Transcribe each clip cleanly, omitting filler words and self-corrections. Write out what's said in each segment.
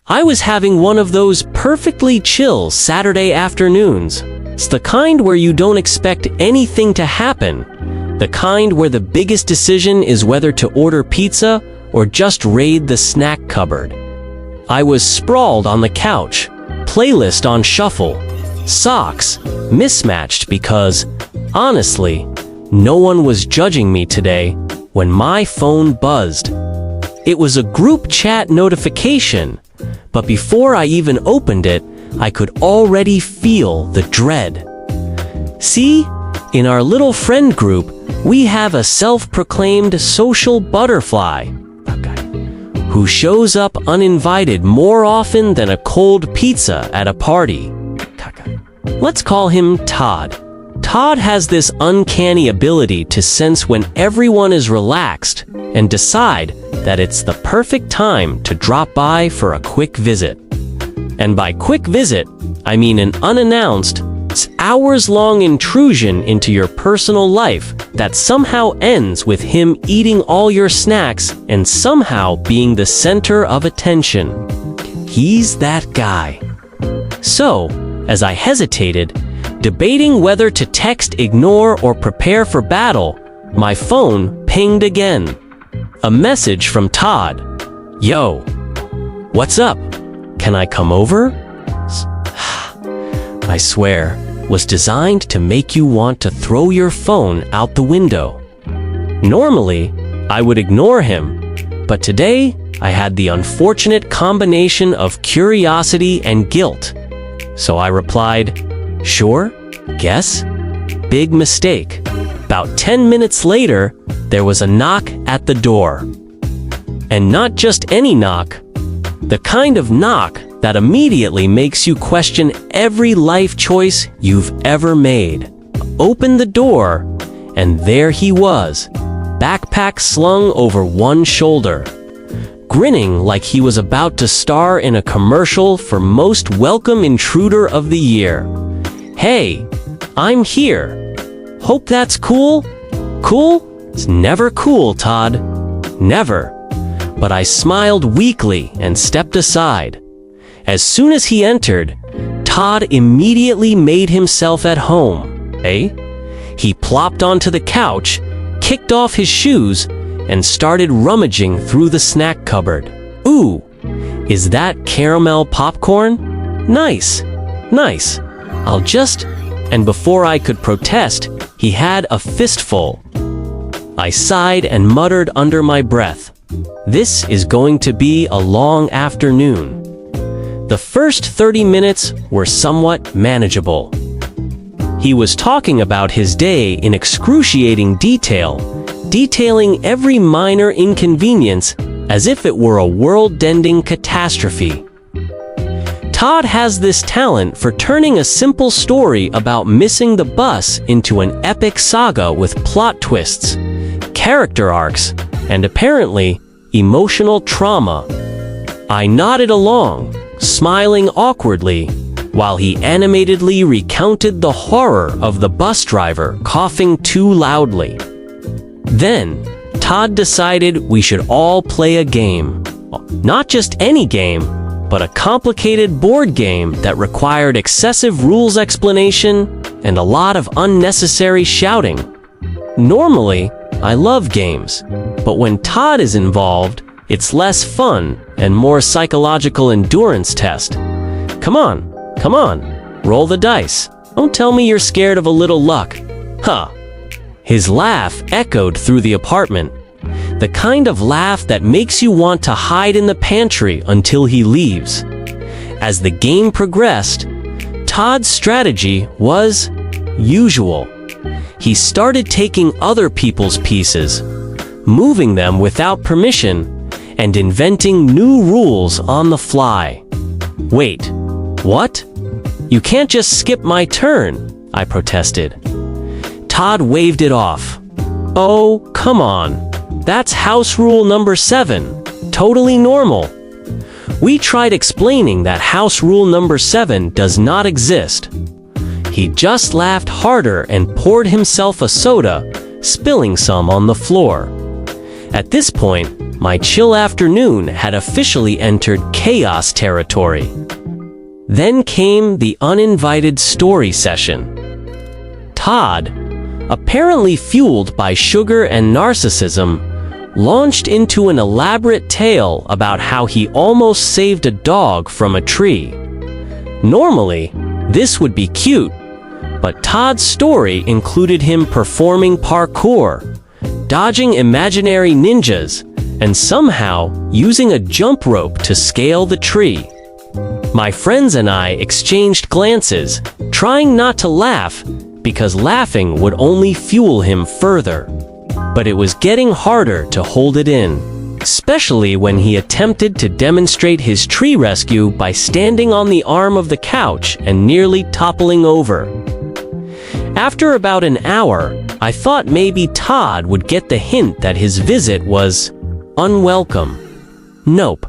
I was having one of those perfectly chill Saturday afternoons. It's the kind where you don't expect anything to happen. The kind where the biggest decision is whether to order pizza or just raid the snack cupboard. I was sprawled on the couch, playlist on shuffle, socks mismatched because, honestly, no one was judging me today when my phone buzzed. It was a group chat notification, but before I even opened it, I could already feel the dread. See, in our little friend group, we have a self-proclaimed social butterfly who shows up uninvited more often than a cold pizza at a party. Let's call him Todd. Todd has this uncanny ability to sense when everyone is relaxed and decide that it's the perfect time to drop by for a quick visit. And by quick visit, I mean an unannounced, hours-long intrusion into your personal life that somehow ends with him eating all your snacks and somehow being the center of attention. He's that guy. So, as I hesitated, debating whether to text, ignore, or prepare for battle, my phone pinged again. A message from Todd. Yo, what's up? Can I come over? I swear, was designed to make you want to throw your phone out the window. Normally, I would ignore him, but today I had the unfortunate combination of curiosity and guilt. So I replied, sure, guess? Big mistake. About 10 minutes later, there was a knock at the door. And not just any knock, the kind of knock that immediately makes you question every life choice you've ever made. Open the door, and there he was, backpack slung over one shoulder, grinning like he was about to star in a commercial for Most Welcome Intruder of the Year. Hey, I'm here. Hope that's cool? Cool? It's never cool, Todd. Never. But I smiled weakly and stepped aside. As soon as he entered, Todd immediately made himself at home, He plopped onto the couch, kicked off his shoes, and started rummaging through the snack cupboard. Ooh, is that caramel popcorn? Nice, nice. I'll just... And before I could protest, he had a fistful. I sighed and muttered under my breath, this is going to be a long afternoon. The first 30 minutes were somewhat manageable. He was talking about his day in excruciating detail, detailing every minor inconvenience as if it were a world-ending catastrophe. Todd has this talent for turning a simple story about missing the bus into an epic saga with plot twists, character arcs, and apparently emotional trauma. I nodded along, smiling awkwardly, while he animatedly recounted the horror of the bus driver coughing too loudly. Then, Todd decided we should all play a game. Not just any game, but a complicated board game that required excessive rules explanation and a lot of unnecessary shouting. Normally, I love games, but when Todd is involved, it's less fun and more psychological endurance test. Come on, roll the dice. Don't tell me you're scared of a little luck. Huh. His laugh echoed through the apartment. The kind of laugh that makes you want to hide in the pantry until he leaves. As the game progressed, Todd's strategy was usual. He started taking other people's pieces, moving them without permission, and inventing new rules on the fly. Wait, what? You can't just skip my turn, I protested. Todd waved it off. Oh, come on. That's house rule number 7. Totally normal. We tried explaining that house rule number 7 does not exist. He just laughed harder and poured himself a soda, spilling some on the floor. At this point, my chill afternoon had officially entered chaos territory. Then came the uninvited story session. Todd, apparently fueled by sugar and narcissism, launched into an elaborate tale about how he almost saved a dog from a tree. Normally, this would be cute, but Todd's story included him performing parkour, dodging imaginary ninjas, and somehow using a jump rope to scale the tree. My friends and I exchanged glances, trying not to laugh, because laughing would only fuel him further. But it was getting harder to hold it in, especially when he attempted to demonstrate his tree rescue by standing on the arm of the couch and nearly toppling over. After about an hour, I thought maybe Todd would get the hint that his visit was unwelcome. Nope.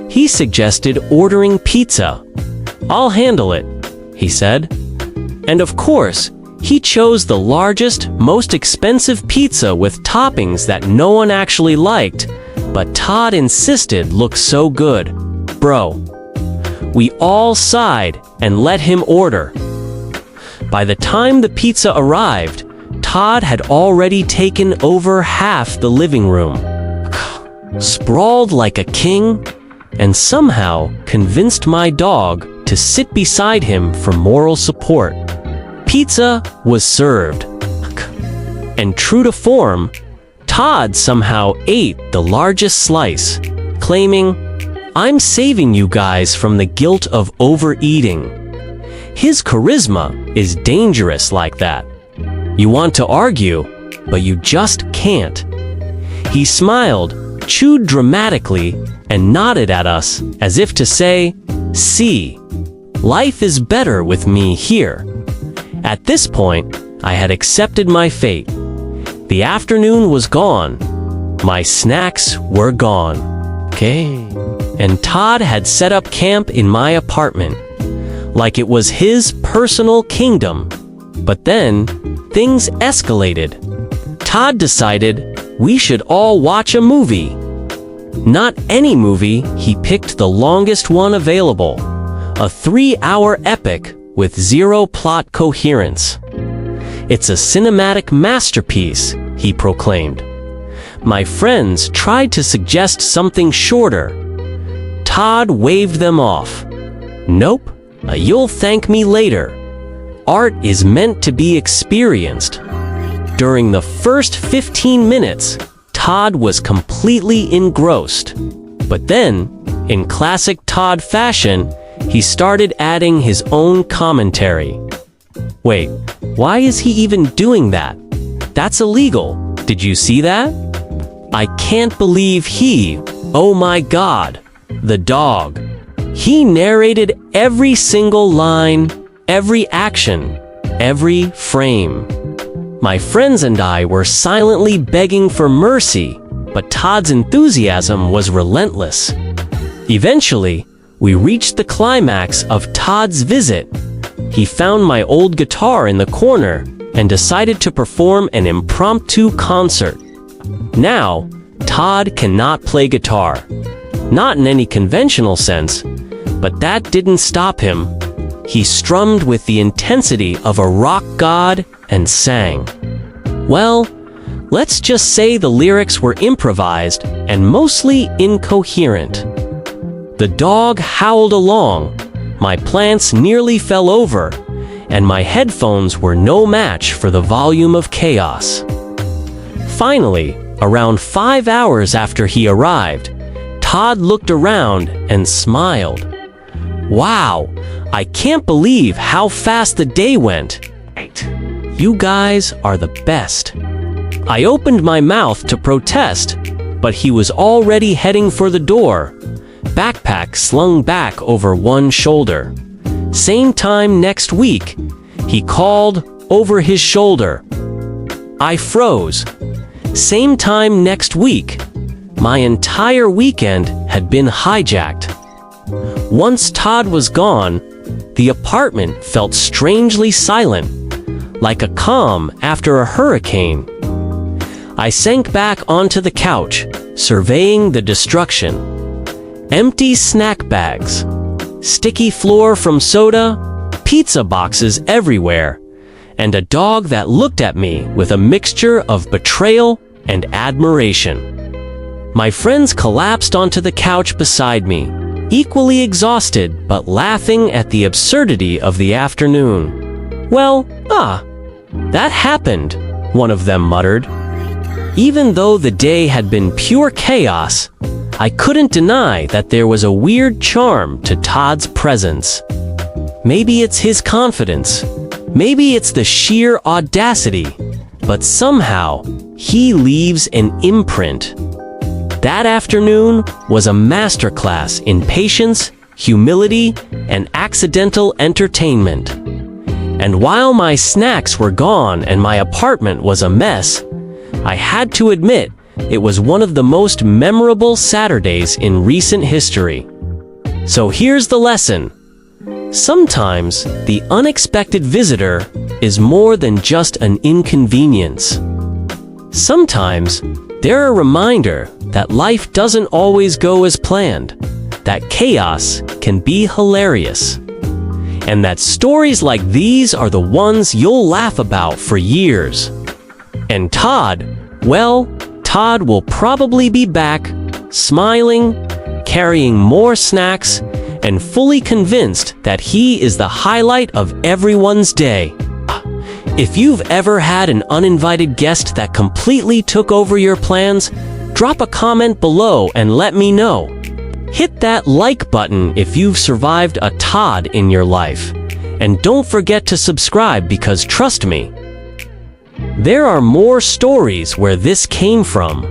He suggested ordering pizza. "I'll handle it," he said. And of course, he chose the largest, most expensive pizza with toppings that no one actually liked, but Todd insisted looked so good. Bro. We all sighed and let him order. By the time the pizza arrived, Todd had already taken over half the living room, sprawled like a king, and somehow convinced my dog to sit beside him for moral support. Pizza was served, and true to form, Todd somehow ate the largest slice, claiming, "I'm saving you guys from the guilt of overeating." His charisma is dangerous like that. You want to argue, but you just can't. He smiled, chewed dramatically, and nodded at us as if to say, "See, life is better with me here." At this point, I had accepted my fate. The afternoon was gone. My snacks were gone. Okay. And Todd had set up camp in my apartment, like it was his personal kingdom. But then, things escalated. Todd decided we should all watch a movie. Not any movie, he picked the longest one available, a 3-hour epic with zero plot coherence. "It's a cinematic masterpiece," he proclaimed. My friends tried to suggest something shorter. Todd waved them off. "Nope, you'll thank me later. Art is meant to be experienced." During the first 15 minutes, Todd was completely engrossed. But then, in classic Todd fashion, he started adding his own commentary. "Wait, why is he even doing that? That's illegal. Did you see that? I can't believe oh my God, the dog. He narrated every single line, every action, every frame." My friends and I were silently begging for mercy, but Todd's enthusiasm was relentless. Eventually, we reached the climax of Todd's visit. He found my old guitar in the corner and decided to perform an impromptu concert. Now, Todd cannot play guitar. Not in any conventional sense, but that didn't stop him. He strummed with the intensity of a rock god and sang. Well, let's just say the lyrics were improvised and mostly incoherent. The dog howled along, my plants nearly fell over, and my headphones were no match for the volume of chaos. Finally, around 5 hours after he arrived, Todd looked around and smiled. "Wow, I can't believe how fast the day went. You guys are the best." I opened my mouth to protest, but he was already heading for the door, backpack slung back over one shoulder. "Same time next week," he called over his shoulder. I froze. Same time next week. My entire weekend had been hijacked. Once Todd was gone, the apartment felt strangely silent, like a calm after a hurricane. I sank back onto the couch, surveying the destruction. Empty snack bags, sticky floor from soda, pizza boxes everywhere, and a dog that looked at me with a mixture of betrayal and admiration. My friends collapsed onto the couch beside me, equally exhausted but laughing at the absurdity of the afternoon. "Well, that happened," one of them muttered. Even though the day had been pure chaos, I couldn't deny that there was a weird charm to Todd's presence. Maybe it's his confidence, maybe it's the sheer audacity, but somehow he leaves an imprint. That afternoon was a masterclass in patience, humility, and accidental entertainment. And while my snacks were gone and my apartment was a mess, I had to admit it was one of the most memorable Saturdays in recent history. So here's the lesson. Sometimes the unexpected visitor is more than just an inconvenience. Sometimes they're a reminder that life doesn't always go as planned, that chaos can be hilarious, and that stories like these are the ones you'll laugh about for years. And Todd, well, Todd will probably be back, smiling, carrying more snacks, and fully convinced that he is the highlight of everyone's day. If you've ever had an uninvited guest that completely took over your plans, drop a comment below and let me know. Hit that like button if you've survived a Todd in your life. And don't forget to subscribe because trust me, there are more stories where this came from.